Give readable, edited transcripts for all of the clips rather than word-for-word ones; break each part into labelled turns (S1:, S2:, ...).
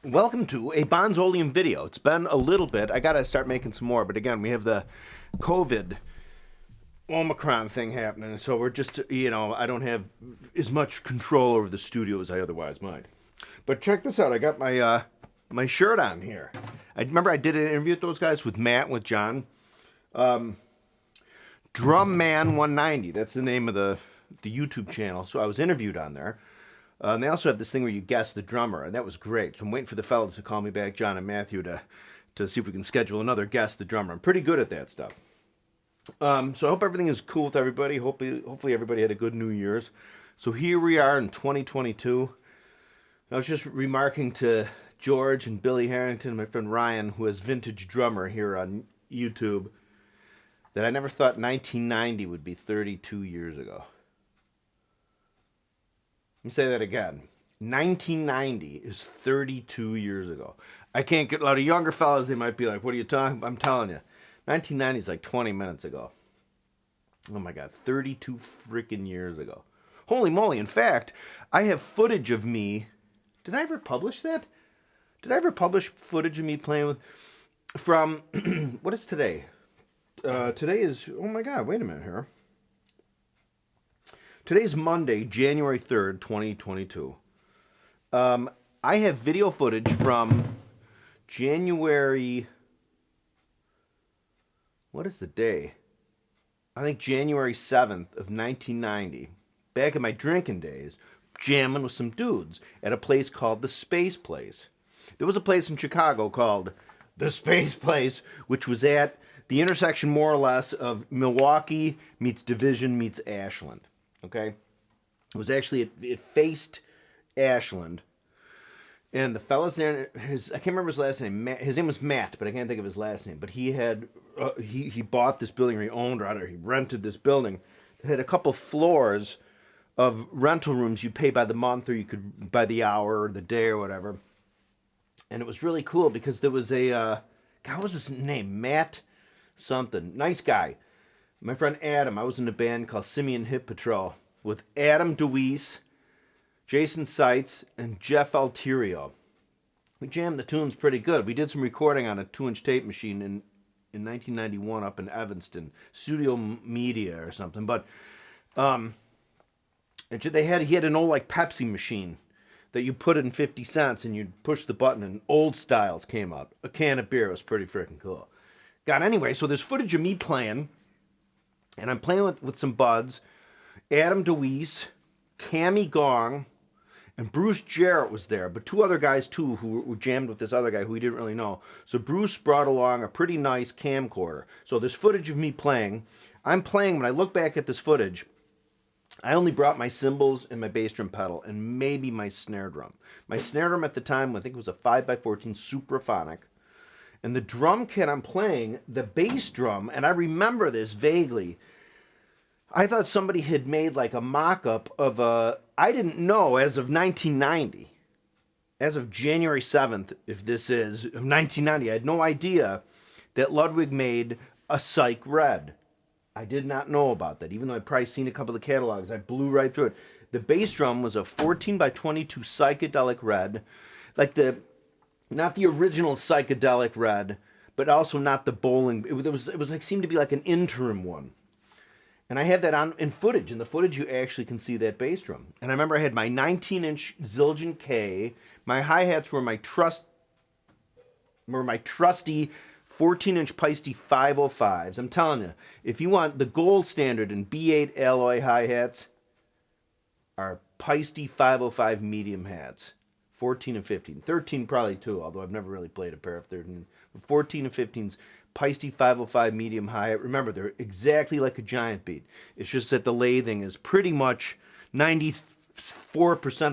S1: Welcome to a Bonzoleum video. It's been a little bit. I gotta start making some more, but again, we have the COVID Omicron thing happening, so we're just, I don't have as much control over the studio as I otherwise might. But check this out. I got my shirt on here. I remember I did an interview with those guys, with Matt, with John. Drum Man 190. That's the name of the YouTube channel. So I was interviewed on there. And they also have this thing where you guess the drummer, and that was great. So I'm waiting for the fellas to call me back, John and Matthew, to see if we can schedule another guess the drummer. I'm pretty good at that stuff. So I hope everything is cool with everybody. Hopefully everybody had a good New Year's. So here we are in 2022. I was just remarking to George and Billy Harrington, my friend Ryan, who has Vintage Drummer here on YouTube, that I never thought 1990 would be 32 years ago. Let me say that again. 1990 is 32 years ago. I can't get a lot of younger fellas. They might be like, what are you talking about? I'm telling you. 1990 is like 20 minutes ago. Oh my God, 32 freaking years ago. Holy moly. In fact, I have footage of me. Did I ever publish that? Did I ever publish footage of me playing with, from, what is today? Today is, oh my God, wait a minute here. Today's Monday, January 3rd, 2022. I have video footage from January... What is the day? I think January 7th of 1990. Back in my drinking days, jamming with some dudes at a place called the Space Place. There was a place in Chicago called the Space Place, which was at the intersection, more or less, of Milwaukee meets Division meets Ashland. Okay, it was actually, it faced Ashland, and the fellas there, I can't remember his last name. His name was Matt, but I can't think of his last name. But he had he bought this building, or he owned, or rather, he rented this building. It had a couple floors of rental rooms. You pay by the month, or you could by the hour, or the day, or whatever. And it was really cool because there was a God, what was his name? Matt something. Nice guy. My friend Adam, I was in a band called Simian Hip Patrol with Adam DeWeese, Jason Seitz, and Jeff Alterio. We jammed the tunes pretty good. We did some recording on a 2-inch tape machine in 1991 up in Evanston, Studio Media or something. But he had an old like Pepsi machine that you put in 50 cents and you'd push the button and old styles came out. A can of beer was pretty freaking cool. God, anyway, so there's footage of me playing. And I'm playing with some buds, Adam DeWeese, Cammy Gong, and Bruce Jarrett was there, but two other guys too who jammed with this other guy who we didn't really know. So Bruce brought along a pretty nice camcorder. So there's footage of me playing. I'm playing, when I look back at this footage, I only brought my cymbals and my bass drum pedal and maybe my snare drum. My snare drum at the time, I think it was a 5x14 Supraphonic. And the drum kit I'm playing, the bass drum, and I remember this vaguely, I thought somebody had made like a mock-up of I didn't know, as of 1990, as of January 7th, if this is, of 1990, I had no idea that Ludwig made a Psych Red. I did not know about that, even though I'd probably seen a couple of catalogs. I blew right through it. The bass drum was a 14x22 Psychedelic Red, like not the original Psychedelic Red, but also not the bowling. It was like, seemed to be like an interim one. And I have that on in footage. In the footage, you actually can see that bass drum. And I remember I had my 19-inch Zildjian K. My hi-hats were my trusty 14-inch Peisty 505s. I'm telling you, if you want the gold standard in B8 alloy hi-hats, are Peisty 505 medium hats. 14 and 15. 13 probably too, although I've never really played a pair of 13. 14 and 15's Peisty 505 medium high. Remember, they're exactly like a giant beat. It's just that the lathing is pretty much 94%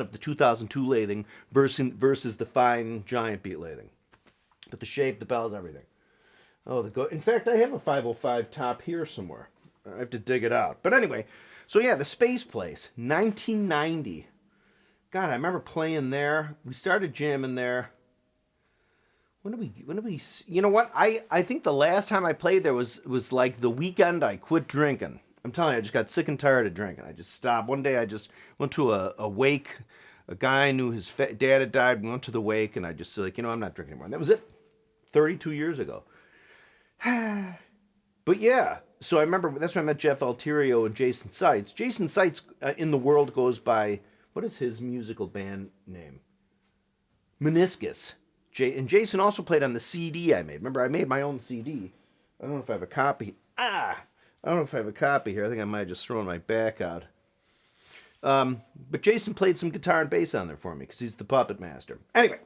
S1: of the 2002 lathing versus the fine giant beat lathing. But the shape, the bells, everything. In fact, I have a 505 top here somewhere. I have to dig it out. But anyway, so yeah, the Space Place, 1990. God, I remember playing there. We started jamming there. When did we, you know what? I think the last time I played there was like the weekend I quit drinking. I'm telling you, I just got sick and tired of drinking. I just stopped. One day I just went to a wake A guy knew his dad had died. We went to the wake, and I just said, like, I'm not drinking anymore. And that was it. 32 years ago. But yeah, so I remember that's when I met Jeff Alterio and Jason Seitz. Jason Seitz in the world goes by, what is his musical band name? Meniscus. And Jason also played on the CD I made. Remember, I made my own CD. I don't know if I have a copy. I don't know if I have a copy here. I think I might have just thrown my back out. But Jason played some guitar and bass on there for me because he's the puppet master. Anyway,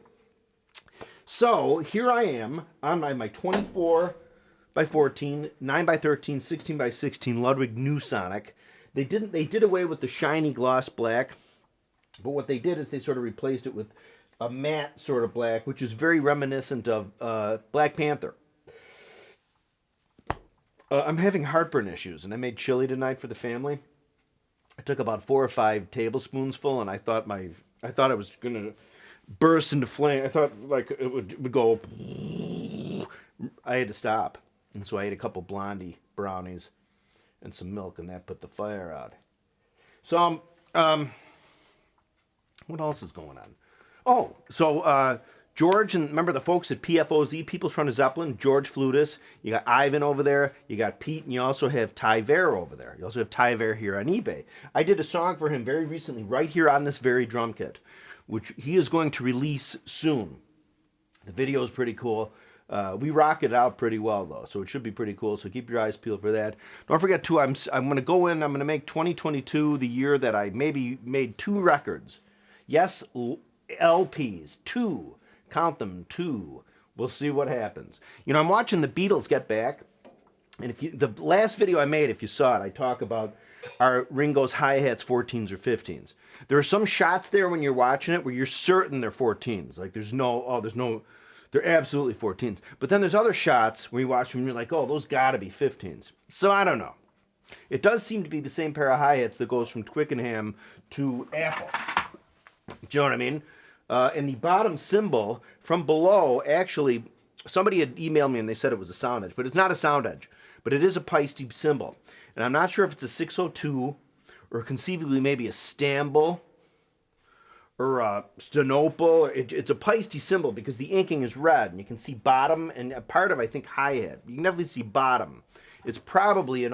S1: so here I am on my 24 by 14, 9 by 13, 16 by 16 Ludwig Neusonic. They did away with the shiny gloss black, but what they did is they sort of replaced it with a matte sort of black, which is very reminiscent of Black Panther. I'm having heartburn issues, and I made chili tonight for the family. I took about 4 or 5 tablespoons full, and I thought I was gonna burst into flame. I thought like it would go. I had to stop, and so I ate a couple Blondie brownies and some milk, and that put the fire out. So what else is going on? Oh, so George, and remember the folks at PFOZ, People's Front of Zeppelin, George Flutis, you got Ivan over there, you got Pete, and you also have Ty Vare over there. You also have Ty Vare here on eBay. I did a song for him very recently, right here on this very drum kit, which he is going to release soon. The video is pretty cool. We rock it out pretty well, though, so it should be pretty cool, so keep your eyes peeled for that. Don't forget, too, I'm going to go in, I'm going to make 2022 the year that I maybe made 2 records. Yes, LPs, 2. Count them, 2. We'll see what happens. I'm watching the Beatles get back, and the last video I made, if you saw it, I talk about our Ringo's hi-hats 14s or 15s. There are some shots there when you're watching it where you're certain they're 14s. Like they're absolutely 14s. But then there's other shots where you watch them and you're like, oh, those gotta be 15s. So I don't know. It does seem to be the same pair of hi-hats that goes from Twickenham to Apple. Do you know what I mean? And the bottom cymbal from below, actually, somebody had emailed me and they said it was a sound edge, but it's not a sound edge, but it is a Peisty cymbal. And I'm not sure if it's a 602 or conceivably maybe a Stambul or a Stenople. It's a Peisty cymbal because the inking is red and you can see bottom and a part of, I think, hi-hat. You can definitely see bottom. It's probably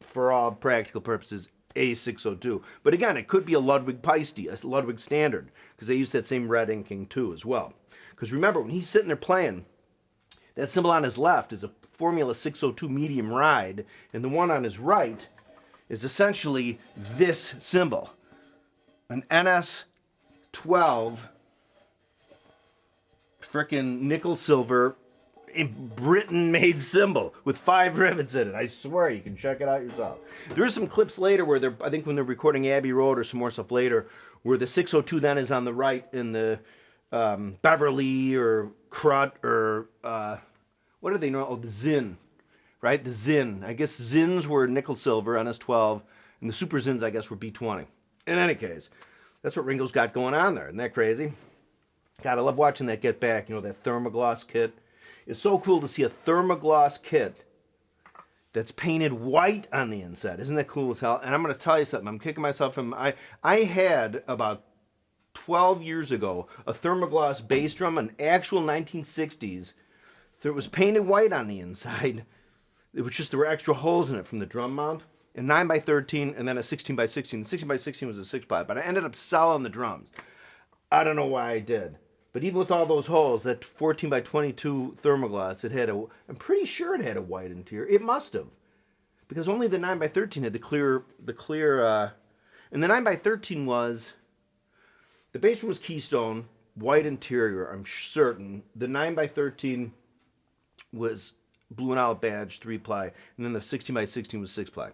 S1: for all practical purposes, A602. But again, it could be a Ludwig Peisty, a Ludwig standard, because they use that same red inking too as well. Because remember, when he's sitting there playing, that cymbal on his left is a Formula 602 medium ride, and the one on his right is essentially this cymbal, an NS12 frickin' nickel silver Britain-made cymbal with 5 rivets in it. I swear, you can check it out yourself. There are some clips later where I think when they're recording Abbey Road or some more stuff later, where the 602 then is on the right in the Beverly or Crut or what do they know? Oh, the Zinn, right? The Zinn. I guess Zinns were nickel silver, NS12, and the Super Zinns, I guess, were B20. In any case, that's what Ringo's got going on there. Isn't that crazy? God, I love watching that get back. That thermogloss kit. It's so cool to see a thermogloss kit that's painted white on the inside. Isn't that cool as hell? And I'm going to tell you something. I'm kicking myself in. I had about 12 years ago a thermogloss bass drum, an actual 1960s. It was painted white on the inside. It was just there were extra holes in it from the drum mount. A 9 by 13 and then a 16 by 16. The 16 by 16 was a 6-ply, but I ended up selling the drums. I don't know why I did. But even with all those holes, that 14 by 22 thermoglass, I'm pretty sure it had a white interior. It must have. Because only the 9 by 13 had the clear, and the 9 by 13 the bass drum was Keystone, white interior, I'm certain. The 9 by 13 was blue and olive badge, 3-ply, and then the 16 by 16 was 6-ply.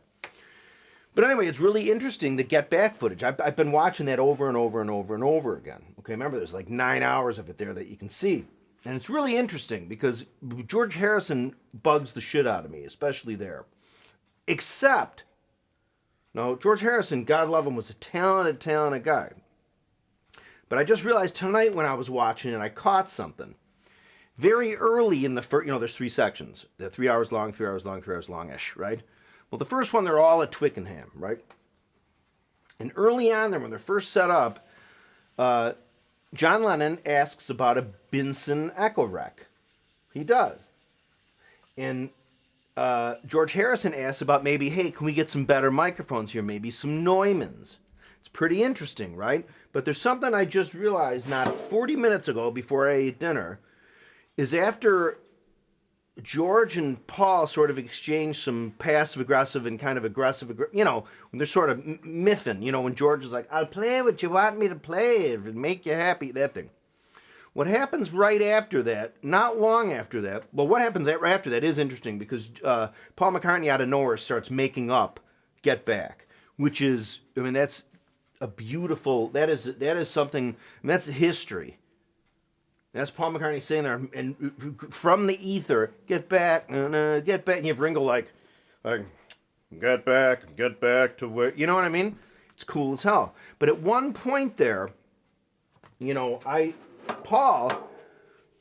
S1: But anyway, it's really interesting, the Get Back footage. I've been watching that over and over and over and over again. Okay, remember, there's like 9 hours of it there that you can see. And it's really interesting because George Harrison bugs the shit out of me, especially there. Except, George Harrison, God love him, was a talented guy. But I just realized tonight when I was watching it, I caught something. Very early in the first, there's 3 sections. They're 3 hours long, 3 hours long, 3 hours long-ish, right? Well, the first one, they're all at Twickenham, right? And early on there, when they're first set up, John Lennon asks about a Binson Echo Rec. He does. And George Harrison asks about maybe, hey, can we get some better microphones here? Maybe some Neumanns. It's pretty interesting, right? But there's something I just realized not 40 minutes ago before I ate dinner, is after George and Paul sort of exchanged some passive-aggressive and kind of aggressive, when they're sort of miffing, when George is like, I'll play what you want me to play, if it make you happy, that thing. What happens right after that, not long after that, well, what happens right after that is interesting because Paul McCartney out of nowhere starts making up Get Back, which is, that's a beautiful, that is something, that's history. That's Paul McCartney saying there, and from the ether, get back, get back. And you have Ringo like, get back to where, you know what I mean? It's cool as hell. But at one point there, Paul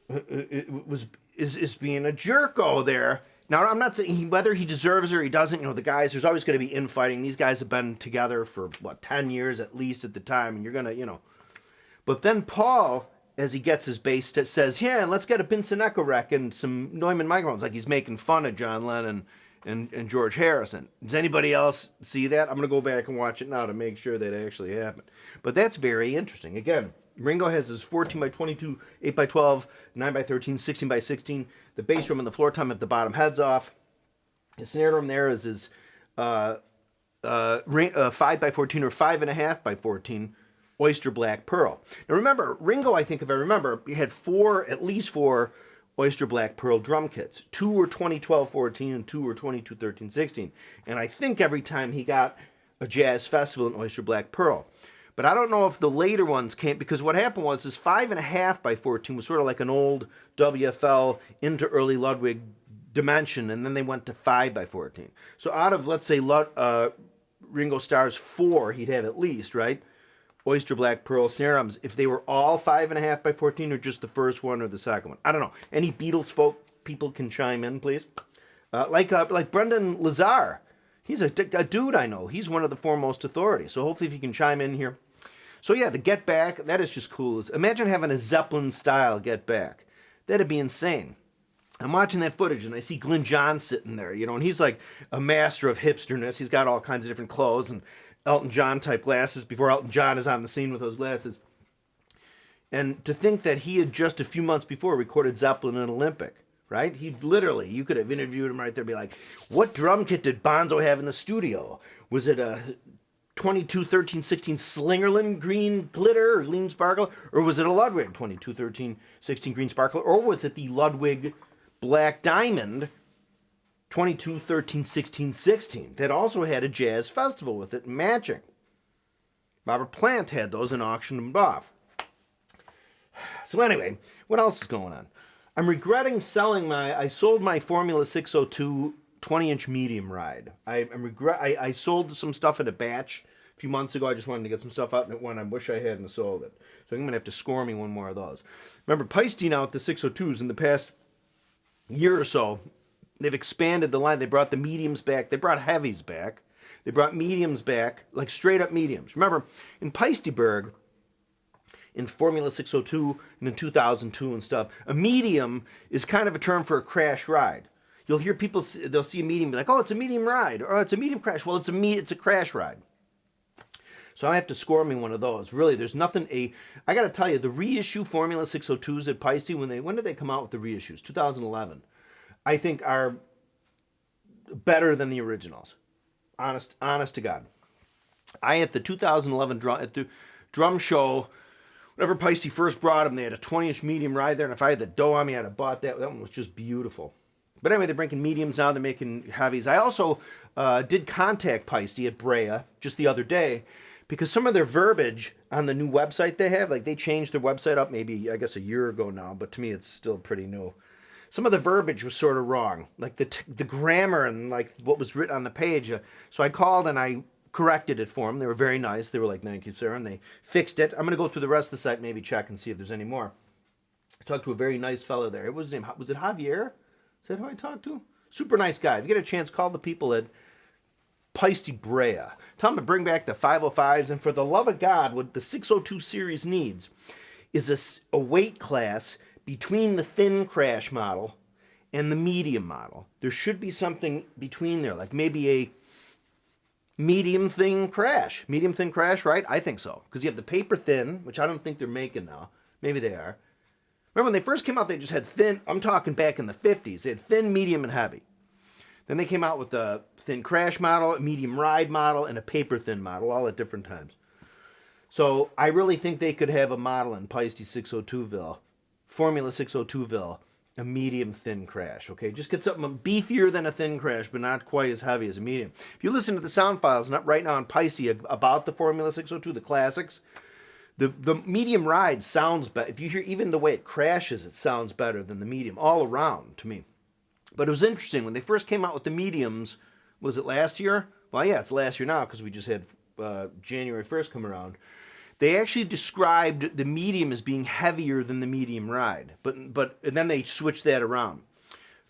S1: is being a jerko there. Now, I'm not saying whether he deserves it or he doesn't. The guys, there's always going to be infighting. These guys have been together for, 10 years at least at the time. And you're going to, But then Paul, as he gets his bass, says, yeah, let's get a Binson Echo Rec and some Neumann microphones. Like he's making fun of John Lennon and George Harrison. Does anybody else see that? I'm going to go back and watch it now to make sure that actually happened. But that's very interesting. Again, Ringo has his 14 by 22, 8 by 12, 9 by 13, 16 by 16. The bass drum and the floor tom have the bottom heads off. His snare drum there is his 5 by 14 or 5.5 by 14 Oyster Black Pearl. Now remember, Ringo, I think if I remember, he had at least four Oyster Black Pearl drum kits. 2 were 2012-14 and 2 were 22-13-16. And I think every time he got a jazz festival in Oyster Black Pearl. But I don't know if the later ones came, because what happened was this 5.5 by 14 was sort of like an old WFL into early Ludwig dimension, and then they went to 5 by 14. So out of, let's say, Ringo Starr's 4, he'd have at least, right? Oyster Black Pearl snare drums, if they were all 5.5 by 14 or just the first one or the second one. I don't know. Any Beatles folk people can chime in, please. Like Brendan Lazar. He's a dude I know. He's one of the foremost authorities. So hopefully if you can chime in here. So yeah, the Get Back, that is just cool. Imagine having a Zeppelin-style Get Back. That'd be insane. I'm watching that footage and I see Glyn John sitting there, and he's like a master of hipsterness. He's got all kinds of different clothes and Elton John type glasses before Elton John is on the scene with those glasses. And to think that he had just a few months before recorded Zeppelin and Olympic, right? He literally, you could have interviewed him right there, be like, what drum kit did Bonzo have in the studio? Was it a 22-13-16 Slingerland green glitter or green sparkle? Or was it a Ludwig 22-13-16 green sparkle? Or was it the Ludwig Black Diamond 22-13-16-16 that also had a jazz festival with it matching? Robert Plant had those and auctioned them off. So anyway, what else is going on? I'm regretting I sold my Formula 602 20-inch medium ride. I sold some stuff in a batch a few months ago. I just wanted to get some stuff out in it when I wish I hadn't sold it. So I'm going to have to score me one more of those. Remember, Peisty now with the 602s in the past year or so, they've expanded the line. They brought the mediums back. They brought heavies back. They brought mediums back, like straight up mediums. Remember, in Peistiberg, in Formula 602 and in 2002 and stuff, a medium is kind of a term for a crash ride. You'll hear people, they'll see a medium and be like, oh, it's a medium ride, or it's a medium crash. Well, it's a crash ride. So I have to score me one of those. Really, there's nothing, I got to tell you, the reissue Formula 602s at Peisty, when did they come out with the reissues? 2011. I think are better than the originals. Honest to God. At the 2011 drum show, whenever Peisty first brought them, they had a 20-inch medium ride there, and if I had the dough on me, I'd have bought that. That one was just beautiful. But anyway, they're making mediums now. They're making heavies. I also did contact Peisty at Brea just the other day because some of their verbiage on the new website they have, like they changed their website up maybe, I guess, a year ago now, but to me it's still pretty new. Some of the verbiage was sort of wrong, like the grammar and like what was written on the page. So I called and I corrected it for them. They were very nice. They were like, thank you, sir, and they fixed it. I'm going to go through the rest of the site, maybe check and see if there's any more. I talked to a very nice fellow there. What was his name? Was it Javier? Is that who I talked to? Super nice guy. If you get a chance, call the people at Peisty Brea. Tell them to bring back the 505s, and for the love of God, what the 602 series needs is a weight class between the thin crash model and the medium model. There should be something between there, like maybe a medium thin crash. Medium thin crash, right? I think so. Because you have the paper thin, which I don't think they're making now. Maybe they are. Remember when they first came out, they just had thin. I'm talking back in the 50s. They had thin, medium, and heavy. Then they came out with the thin crash model, a medium ride model, and a paper thin model, all at different times. So I really think they could have a model in Peisty 602ville, Formula 602ville, a medium thin crash, okay? Just get something beefier than a thin crash, but not quite as heavy as a medium. If you listen to the sound files not right now on Peisty about the Formula 602, the classics, the medium ride sounds better. If you hear even the way it crashes, it sounds better than the medium, all around to me. But it was interesting, when they first came out with the mediums, was it last year? Well, yeah, it's last year now because we just had January 1st come around. They actually described the medium as being heavier than the medium ride, but and then they switched that around.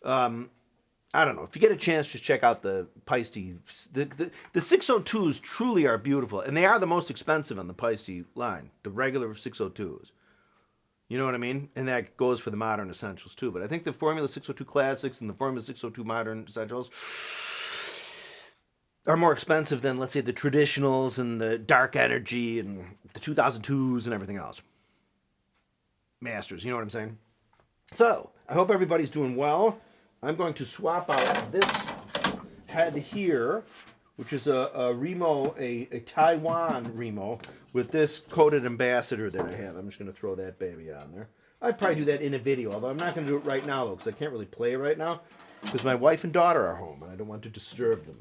S1: I don't know. If you get a chance, just check out the Peisty. The 602s truly are beautiful, and they are the most expensive on the Peisty line, the regular 602s. You know what I mean? And that goes for the modern essentials too. But I think the Formula 602 Classics and the Formula 602 Modern Essentials are more expensive than, let's say, the traditionals and the Dark Energy and the 2002s and everything else. Masters, you know what I'm saying? So, I hope everybody's doing well. I'm going to swap out this head here, which is a Remo, a Taiwan Remo, with this coated ambassador that I have. I'm just going to throw that baby on there. I'd probably do that in a video, although I'm not going to do it right now, though, because I can't really play right now, because my wife and daughter are home, and I don't want to disturb them.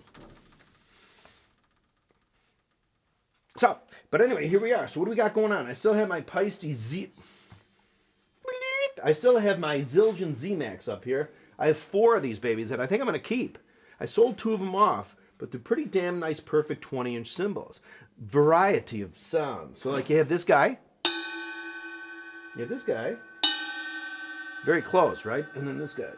S1: So, but anyway, here we are. So what do we got going on? I still have my Peisty Z... I still have my Zildjian Z-Max up here. I have 4 of these babies that I think I'm going to keep. I sold 2 of them off, but they're pretty damn nice, perfect 20-inch cymbals. Variety of sounds. So, like, you have this guy. You have this guy. Very close, right? And then this guy.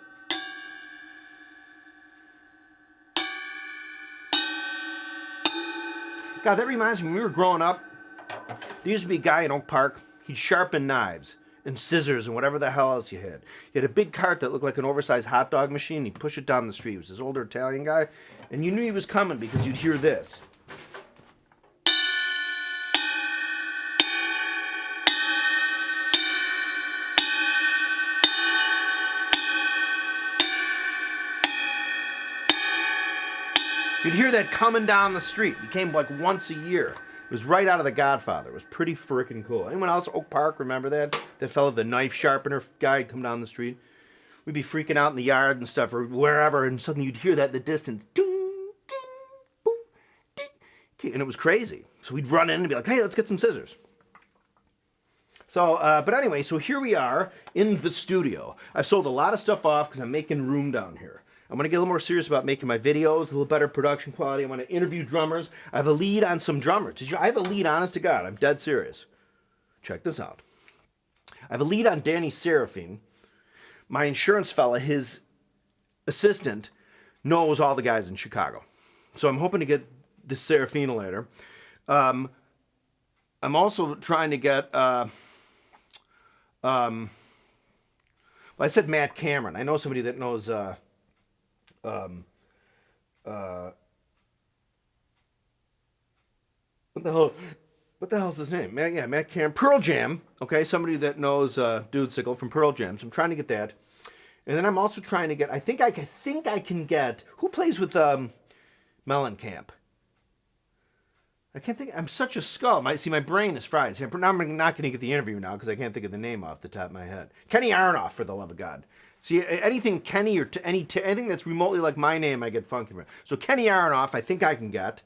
S1: God, that reminds me, when we were growing up, there used to be a guy in Oak Park. He'd sharpen knives and scissors and whatever the hell else you had. He had a big cart that looked like an oversized hot dog machine. He'd push it down the street. He was this older Italian guy. And you knew he was coming because you'd hear this. You'd hear that coming down the street. It came like once a year. It was right out of The Godfather. It was pretty freaking cool. Anyone else, Oak Park, remember that? That fellow, the knife sharpener guy, would come down the street. We'd be freaking out in the yard and stuff, or wherever, and suddenly you'd hear that in the distance. Ding, ding, boom, ding. And it was crazy. So we'd run in and be like, hey, let's get some scissors. So, but anyway, so here we are in the studio. I've sold a lot of stuff off because I'm making room down here. I'm going to get a little more serious about making my videos, a little better production quality. I want to interview drummers. I have a lead on some drummers. I have a lead, honest to God. I'm dead serious. Check this out. I have a lead on Danny Seraphine. My insurance fella, his assistant, knows all the guys in Chicago. So I'm hoping to get this Seraphine later. I'm also trying to get... well, I said Matt Cameron. I know somebody that knows... what the hell's his name? Matt Cameron. Pearl Jam. Okay, somebody that knows Dude Sickle from Pearl Jam. So I'm trying to get that. And then I'm also trying to get, I think I can get, who plays with Mellencamp? I can't think, I'm such a skull. My brain is fried. See, I'm not going to get the interview now because I can't think of the name off the top of my head. Kenny Aronoff, for the love of God. See, anything Kenny or anything that's remotely like my name, I get funky from. So Kenny Aronoff, I think I can get.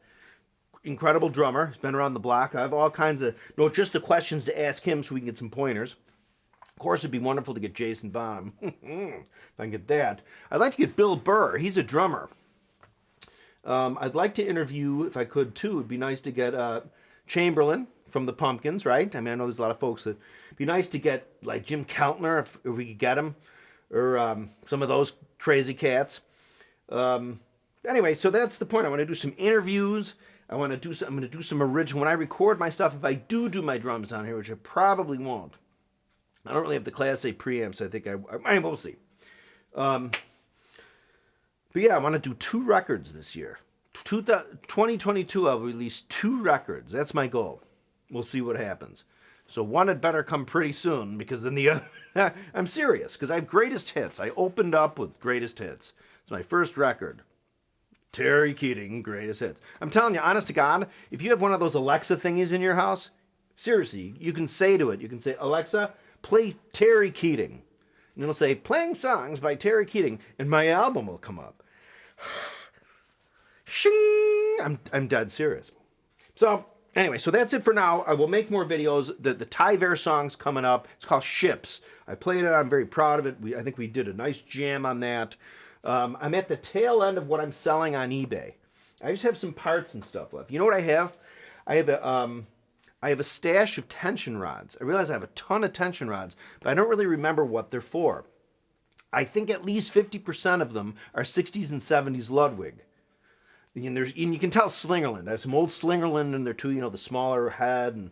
S1: Incredible drummer. He's been around the block. I have all kinds of, just the questions to ask him so we can get some pointers. Of course, it'd be wonderful to get Jason Bonham. If I can get that. I'd like to get Bill Burr. He's a drummer. I'd like to interview, if I could too, it'd be nice to get Chamberlain from the Pumpkins, right? I mean, I know there's a lot of folks that, it'd be nice to get like Jim Keltner if we could get him, or some of those crazy cats. anyway, so that's the point. I want to do some interviews. I'm going to do some original. When I record my stuff, if I do my drums on here, which I probably won't. I don't really have the Class A preamps. I think I will see. But yeah, I want to do 2 records this year. 2022, I'll release 2 records. That's my goal. We'll see what happens. So one had better come pretty soon, because then the other... I'm serious, because I have greatest hits. I opened up with greatest hits. It's my first record. Terry Keating, greatest hits. I'm telling you, honest to God, if you have one of those Alexa thingies in your house, seriously, you can say to it, you can say, Alexa, play Terry Keating. And it'll say, playing songs by Terry Keating, and my album will come up. Shing! I'm dead serious. So, anyway, so that's it for now. I will make more videos. The Vare song's coming up. It's called Ships. I played it. I'm very proud of it. I think we did a nice jam on that. I'm at the tail end of what I'm selling on eBay. I just have some parts and stuff left. You know what I have? I have a stash of tension rods. I realize I have a ton of tension rods, but I don't really remember what they're for. I think at least 50% of them are 60s and 70s Ludwig. And you can tell Slingerland. I have some old Slingerland in there too, the smaller head.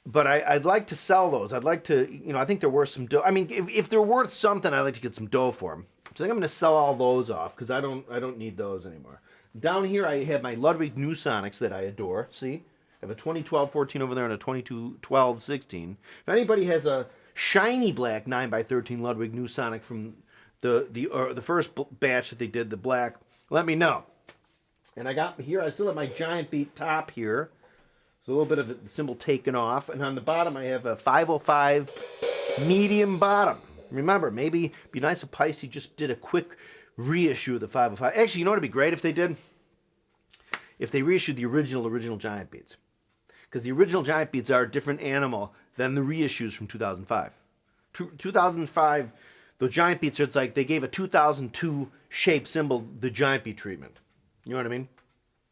S1: But I'd like to sell those. I'd like to, I think they're worth some dough. I mean, if they're worth something, I'd like to get some dough for them. So I think I'm going to sell all those off, because I don't need those anymore. Down here, I have my Ludwig Neusonics that I adore. See? I have a 2012-14 over there and a 22-12-16. If anybody has a shiny black 9x13 Ludwig Neusonic from the first batch that they did, the black, let me know. And I still have my giant beat top here. So a little bit of the cymbal taken off. And on the bottom, I have a 505 medium bottom. Remember, maybe it'd be nice if Pisces just did a quick reissue of the 505. Actually, you know what would be great if they did? If they reissued the original giant beats. Because the original giant beats are a different animal than the reissues from 2005. 2005, the giant beats, it's like they gave a 2002 shape cymbal the giant beat treatment. You know what I mean?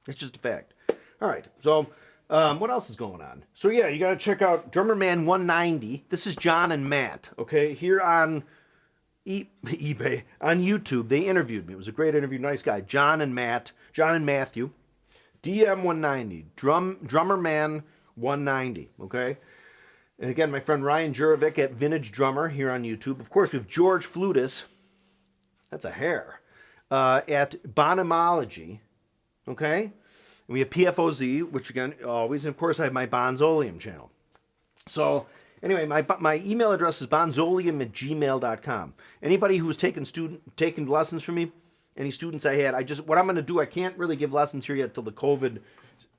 S1: It's just a fact. All right, so what else is going on? So yeah, you got to check out Drummer Man 190. This is John and Matt, okay? Here on eBay, on YouTube, they interviewed me. It was a great interview, nice guy. John and Matthew. DM 190, Drummer Man 190, okay? And again, my friend Ryan Jurovic at Vintage Drummer here on YouTube. Of course, we have George Flutis. That's a hair. At Bonhamology, okay? And we have PFOZ, which again, always, and of course, I have my Bonzoleum channel. So, anyway, my email address is bonzoleum@gmail.com. Anybody who's taken lessons from me, any students I had, what I'm going to do, I can't really give lessons here yet till the COVID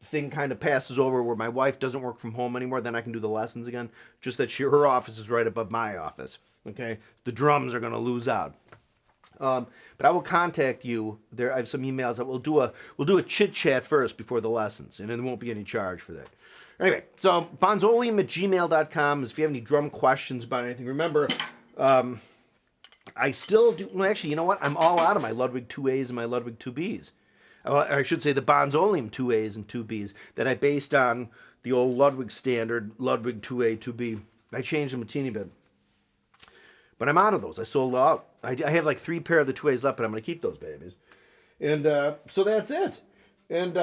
S1: thing kind of passes over, where my wife doesn't work from home anymore. Then I can do the lessons again. Just that her office is right above my office, okay? The drums are going to lose out. But I will contact you. I have some emails that we'll do a chit chat first before the lessons, and there won't be any charge for that. Anyway, so bonzoleum@gmail.com is if you have any drum questions about anything. Remember, I still do. Well, actually, you know what? I'm all out of my Ludwig 2As and my Ludwig 2Bs. I should say the Bonzoleum 2As and 2Bs that I based on the old Ludwig standard Ludwig 2A 2B. I changed them a teeny bit. But I'm out of those. I sold out. I have like 3 pair of the 2As left, but I'm going to keep those babies. And so that's it. And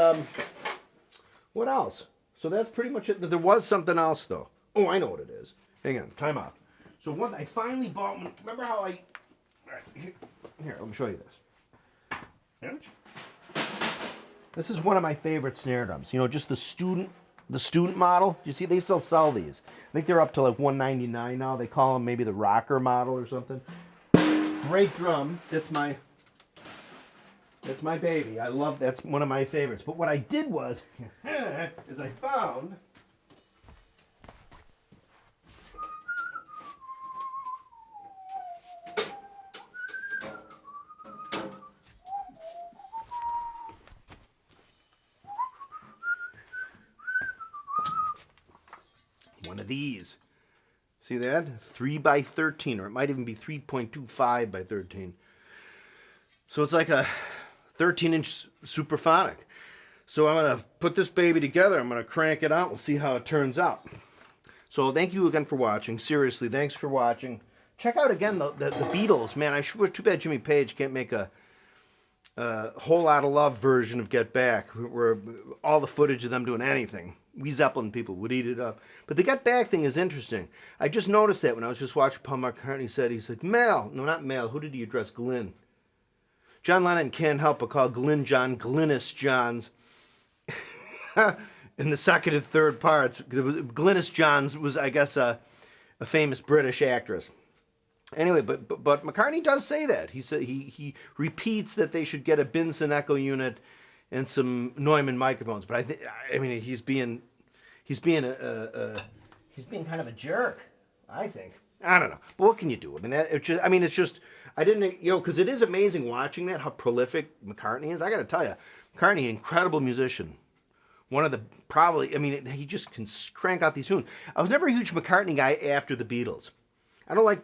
S1: what else? So that's pretty much it. There was something else, though. Oh, I know what it is. Hang on. Time out. So one I finally bought one. Remember how I... All right, here, let me show you this. This is one of my favorite snare drums. Just the student model. You see, they still sell these. I think they're up to like $199 now. They call them maybe the rocker model or something. Great drum. That's my baby. That's one of my favorites. But what I did was, is I found one of these. See that? 3x13, or it might even be 3.25 by 13. So it's like a 13-inch superphonic. So I'm going to put this baby together. I'm going to crank it out. We'll see how it turns out. So thank you again for watching. Seriously, thanks for watching. Check out again the Beatles. Man, too bad Jimmy Page can't make a Whole Lotta Love version of Get Back, where all the footage of them doing anything. We Zeppelin people would eat it up. But the Get Back thing is interesting. I just noticed that when I was just watching Paul McCartney said, he's like, Mel. No, not Mel. Who did he address? Glyn. John Lennon can't help but call Glyn John Glynis Johns in the second and third parts. Glynis Johns was, I guess, a famous British actress. Anyway, but McCartney does say that. He said he repeats that they should get a Binson echo unit and some Neumann microphones. But I mean he's being kind of a jerk. I think. I don't know. But what can you do? It's just I didn't, because it is amazing watching that, how prolific McCartney is. I got to tell you, McCartney, incredible musician. One of the he just can crank out these tunes. I was never a huge McCartney guy after the Beatles. I don't like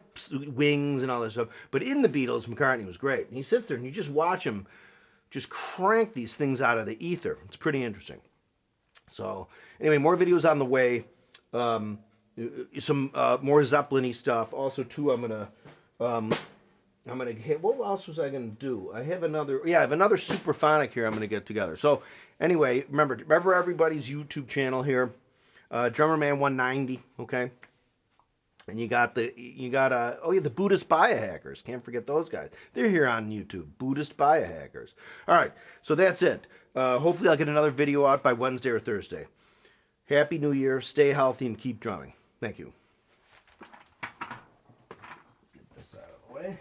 S1: Wings and all this stuff, but in the Beatles, McCartney was great. And he sits there and you just watch him just crank these things out of the ether. It's pretty interesting. So anyway, more videos on the way. Some more Zeppelin-y stuff. Also, too, I'm gonna hit. What else was I gonna do? I have another Superphonic here. I'm gonna get together. So anyway, remember everybody's YouTube channel here, Drummerman 190. Okay. And you got the Buddhist biohackers. Can't forget those guys. They're here on YouTube. Buddhist biohackers. All right, so that's it. Hopefully I'll get another video out by Wednesday or Thursday. Happy New Year. Stay healthy and keep drumming. Thank you. Get this out of the way.